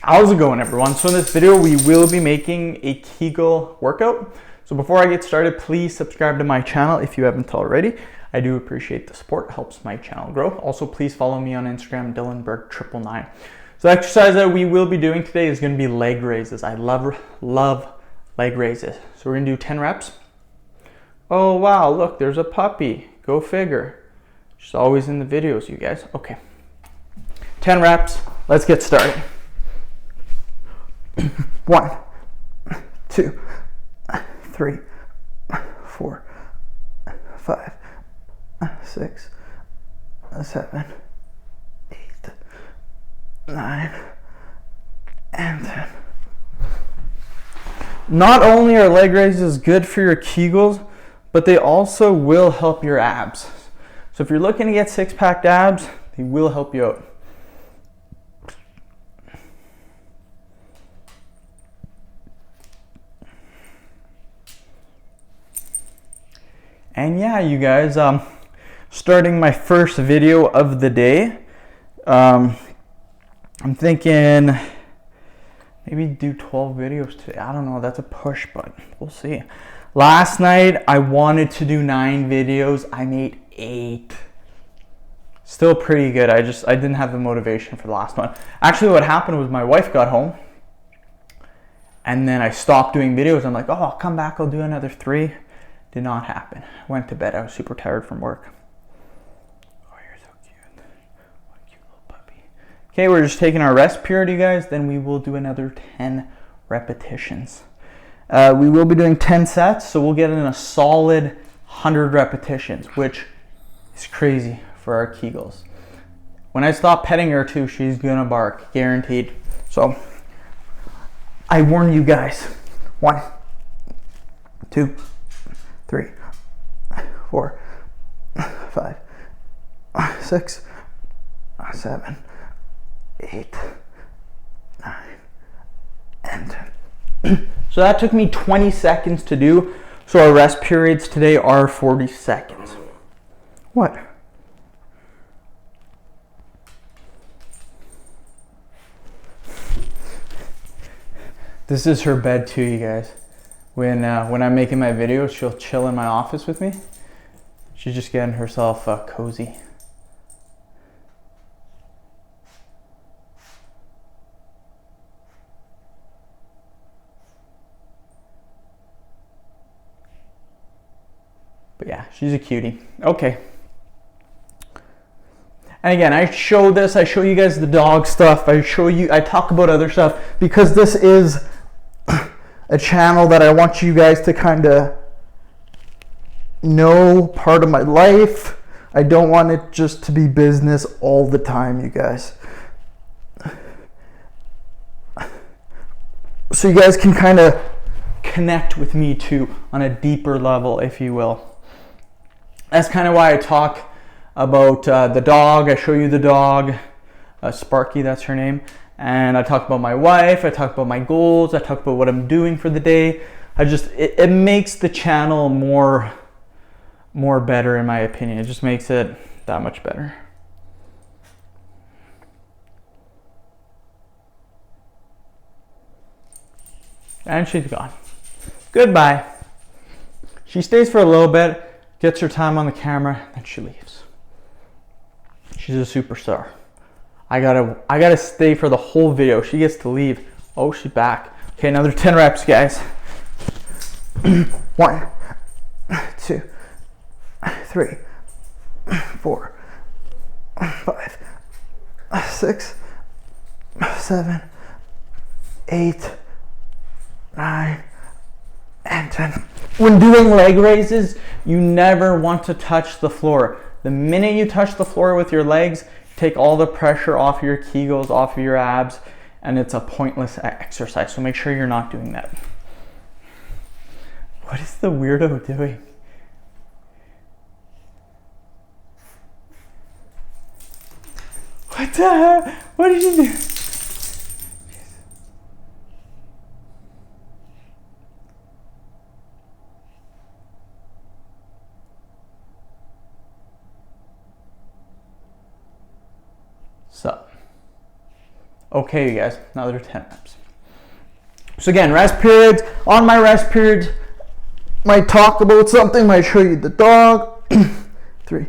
How's it going, everyone? So in this video we will be making a Kegel workout. So before I get started, please subscribe to my channel if you haven't already. I do appreciate the support, it helps my channel grow. Also, please follow me on Instagram, DylanBerg999. So the exercise that we will be doing today is going to be leg raises. I love leg raises. So we're going to do 10 reps. Oh wow, look, there's a puppy. Go figure. She's always in the videos, you guys. Okay. 10 reps. Let's get started. 1, 2, 3, 4, 5, 6, 7, 8, 9, and 10. Not only are leg raises good for your Kegels, but they also will help your abs. So if you're looking to get six-pack abs, they will help you out. And yeah, you guys, starting my first video of the day. I'm thinking maybe do 12 videos today. I don't know, that's a push, but we'll see. Last night I wanted to do 9 videos. I made 8. Still pretty good. I didn't have the motivation for the last one. Actually, what happened was my wife got home and then I stopped doing videos. I'm like, oh, I'll come back, I'll do another 3. Did not happen. Went to bed. I was super tired from work. Oh, you're so cute. What a cute little puppy. Okay, we're just taking our rest period, you guys. Then we will do another 10 repetitions. We will be doing 10 sets, so we'll get in a solid 100 repetitions, which is crazy for our Kegels. When I stop petting her too, she's gonna bark, guaranteed. So I warn you guys. 1, 2, 3, 4, 5, 6, 7, 8, 9, and 10. So that took me 20 seconds to do. So our rest periods today are 40 seconds. What? This is her bed too, you guys. When I'm making my videos, she'll chill in my office with me. She's just getting herself cozy. But yeah, she's a cutie. Okay. And again, I show you guys the dog stuff. I talk about other stuff because this is a channel that I want you guys to kind of know part of my life. I don't want it just to be business all the time, you guys. So you guys can kind of connect with me too on a deeper level, if you will. That's kind of why I talk about the dog. I show you the dog, Sparky, that's her name. And I talk about my wife, I talk about my goals, I talk about what I'm doing for the day. It makes the channel more better, in my opinion. It just makes it that much better. And she's gone. Goodbye. She stays for a little bit, gets her time on the camera, then she leaves. She's a superstar. I gotta stay for the whole video. She gets to leave. Oh, she's back. Okay, another 10 reps, guys. 1, 2, 3, 4, 5, 6, 7, 8, 9, and 10. When doing leg raises, you never want to touch the floor. The minute you touch the floor with your legs, take all the pressure off your Kegels, off of your abs, and it's a pointless exercise. So make sure you're not doing that. What is the weirdo doing? What the heck? What did you do? So Okay, you guys, another 10 reps. So again, rest periods. On my rest periods, might talk about something, might show you the dog. 3,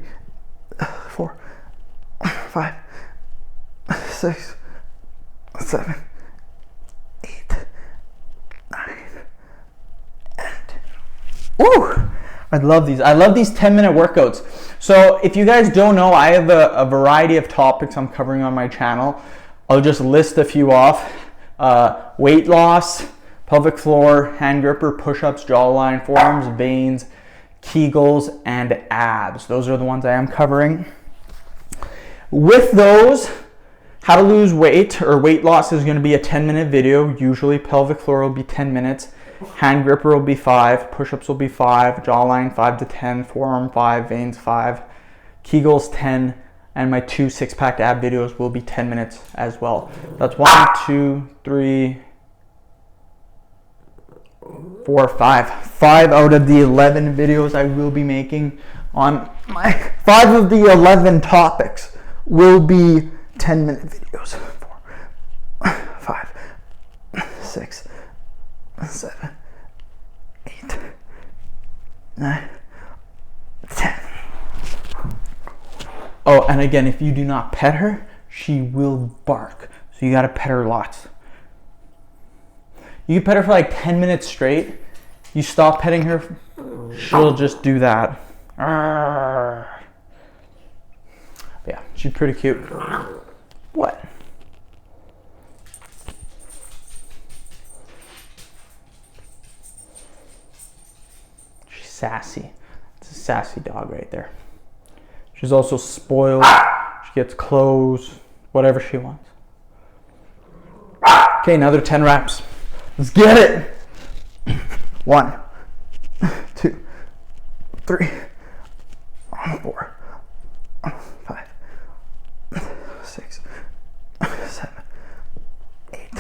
4, 5, 6, 7, 8, 9, and woo! I love these. I love these 10-minute workouts. So if you guys don't know, I have a variety of topics I'm covering on my channel. I'll just list a few off. Weight loss, pelvic floor, hand gripper, push-ups, jawline, forearms, veins, kegels, and abs. Those are the ones I am covering. With those, how to lose weight or weight loss is going to be a 10-minute video. Usually pelvic floor will be 10 minutes. Hand gripper will be 5, push-ups will be 5, jawline 5 to 10, forearm 5, veins 5, kegels 10, and my 2 six-pack ab videos will be 10 minutes as well. That's 1, 2, 3, 4, 5. 5 out of the 11 videos I will be making on my 5 of the 11 topics will be 10-minute videos. 4, 5, 6, 7, 8, 9, 10. Oh, and again, if you do not pet her, she will bark. So you gotta pet her lots. You can pet her for like 10 minutes straight. You stop petting her, she'll just do that. Yeah, she's pretty cute. What? She's sassy. It's a sassy dog right there. She's also spoiled. She gets clothes, whatever she wants. Okay, another 10 reps. Let's get it. 1, 2, 3, 4, 5, 6, 7, 8,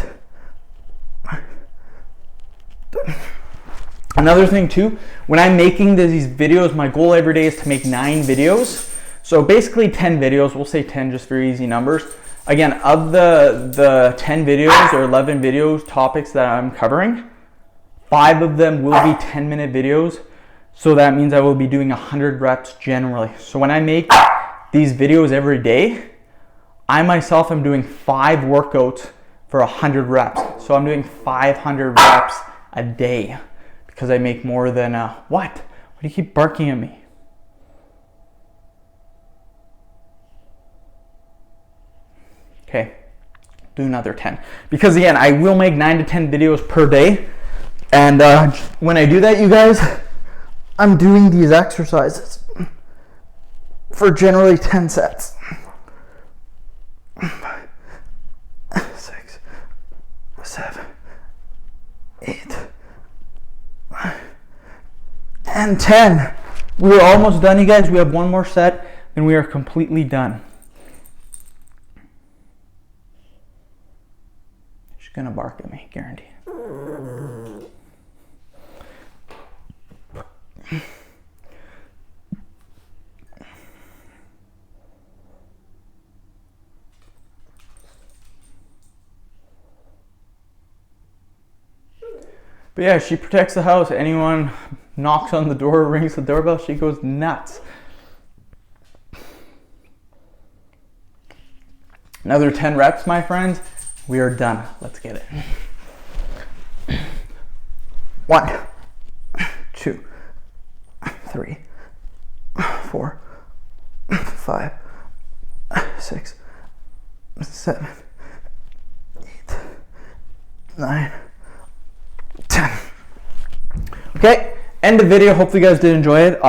9, 10. Another thing too, when I'm making these videos, my goal every day is to make 9 videos. So basically 10 videos, we'll say 10 just for easy numbers. Again, of the 10 videos or 11 videos topics that I'm covering, 5 of them will be 10-minute videos. So that means I will be doing 100 reps generally. So when I make these videos every day, I myself am doing 5 workouts for 100 reps. So I'm doing 500 reps a day because I make more than what? Why do you keep barking at me? Okay, do another 10. Because again, I will make 9 to 10 videos per day. And when I do that, you guys, I'm doing these exercises for generally 10 sets. 5, 6, 7, 8, 9, and 10. We are almost done, you guys. We have one more set and we are completely done. She's gonna bark at me, guaranteed. But yeah, she protects the house. Anyone knocks on the door, rings the doorbell, she goes nuts. Another 10 reps, my friends. We are done. Let's get it. 1, 2, 3, 4, 5, 6, 7, 8, 9, 10. Okay, end the video. Hopefully you guys did enjoy it.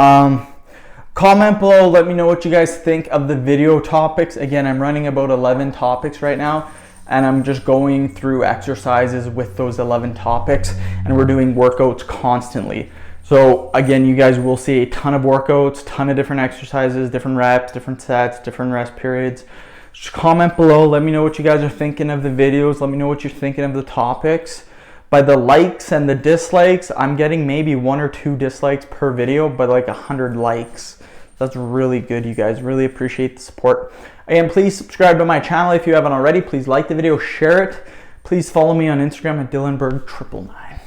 Comment below, let me know what you guys think of the video topics. Again, I'm running about 11 topics right now, and I'm just going through exercises with those 11 topics, and we're doing workouts constantly. So again, you guys will see a ton of workouts, ton of different exercises, different reps, different sets, different rest periods. Just comment below, let me know what you guys are thinking of the videos. Let me know what you're thinking of the topics. By the likes and the dislikes, I'm getting maybe 1 or 2 dislikes per video, but like 100 likes. That's really good, you guys. Really appreciate the support. And please subscribe to my channel if you haven't already. Please like the video, share it. Please follow me on Instagram at DylanBerg999.